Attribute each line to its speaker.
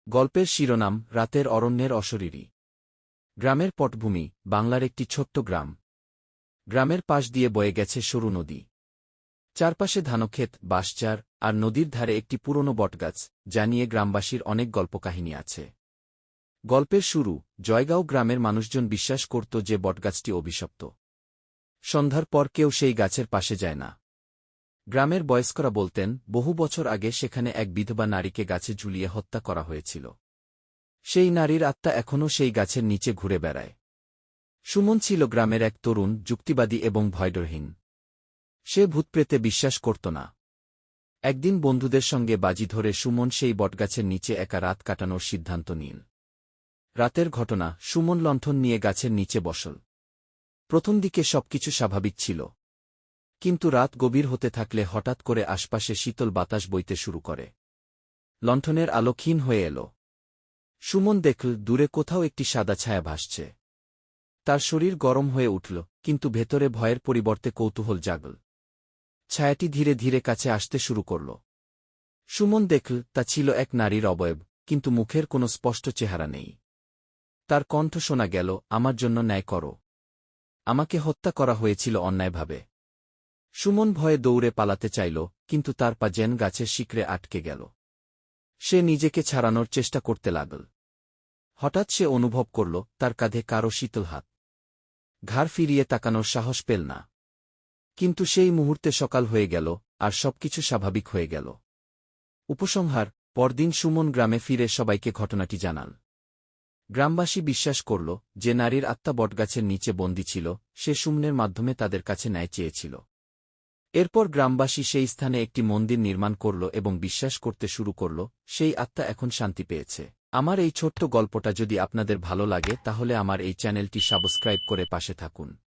Speaker 1: গল্পের শিরোনাম রাতের অরণ্যের অশরীরী। গ্রামের পটভূমি, বাংলার একটি ছোট্ট গ্রাম। গ্রামের পাশ দিয়ে বয়ে গেছে সরু নদী। চারপাশে ধানক্ষেত, বাঁশঝাড়, আর নদীর ধারে একটি পুরনো বটগাছ, যা নিয়ে গ্রামবাসীর অনেক গল্পকাহিনী আছে। গল্পের শুরু। জয়গাঁও গ্রামের মানুষজন বিশ্বাস করত যে বটগাছটি অভিশপ্ত। সন্ধ্যার পর কেউ সেই গাছের পাশে যায় না। গ্রামের বয়স্করা বলতেন, বহু বছর আগে সেখানে এক বিধবা নারীকে গাছে ঝুলিয়ে হত্যা করা হয়েছিল। সেই নারীর আত্মা এখনও সেই গাছের নিচে ঘুরে বেড়ায়। সুমন ছিল গ্রামের এক তরুণ, যুক্তিবাদী এবং ভয়ডরহীন। সে ভূতপ্রেতে বিশ্বাস করত না। একদিন বন্ধুদের সঙ্গে বাজি ধরে সুমন সেই বটগাছের নিচে একা রাত কাটানোর সিদ্ধান্ত নিল। রাতের ঘটনা। সুমন লণ্ঠন নিয়ে গাছের নিচে বসল। প্রথম দিকে সবকিছু স্বাভাবিক ছিল। কিন্তু রাত গভীর হতে থাকলে হঠাৎ করে আশপাশে শীতল বাতাস বইতে শুরু করে। লণ্ঠনের আলো ক্ষীণ হয়ে এল। সুমন দেখল দূরে কোথাও একটি সাদা ছায়া ভাসছে। তার শরীর গরম হয়ে উঠল, কিন্তু ভেতরে ভয়ের পরিবর্তে কৌতূহল জাগল। ছায়াটি ধীরে ধীরে কাছে আসতে শুরু করল। সুমন দেখল তা ছিল এক নারীর অবয়ব, কিন্তু মুখের কোনো স্পষ্ট চেহারা নেই। তার কণ্ঠ শোনা গেল, আমার জন্য ন্যায় করো। আমাকে হত্যা করা হয়েছিল অন্যায়ভাবে। সুমন ভয়ে দৌড়ে পালাতে চাইল, কিন্তু তার পা যেন গাছের শিকড়ে আটকে গেল। সে নিজেকে ছাড়ানোর চেষ্টা করতে লাগল। হঠাৎ সে অনুভব করল তার কাঁধে কারো শীতল হাত। ঘাড় ফিরিয়ে তাকানোর সাহস পেল না। কিন্তু সেই মুহূর্তে সকাল হয়ে গেল, আর সবকিছু স্বাভাবিক হয়ে গেল। উপসংহার। পরদিন সুমন গ্রামে ফিরে সবাইকে ঘটনাটি জানাল। গ্রামবাসী বিশ্বাস করল যে নারীর আত্মা বটগাছের নিচে বন্দী ছিল, সে সুমনের মাধ্যমে তাদের কাছে ন্যায় চেয়েছিল। এরপর গ্রামবাসী সেই স্থানে একটি মন্দির নির্মাণ করল এবং বিশ্বাস করতে শুরু করল সেই আত্মা এখন শান্তি পেয়েছে। আমার এই ছোট্ট গল্পটা যদি আপনাদের ভালো লাগে তাহলে আমার এই চ্যানেলটি সাবস্ক্রাইব করে পাশে থাকুন।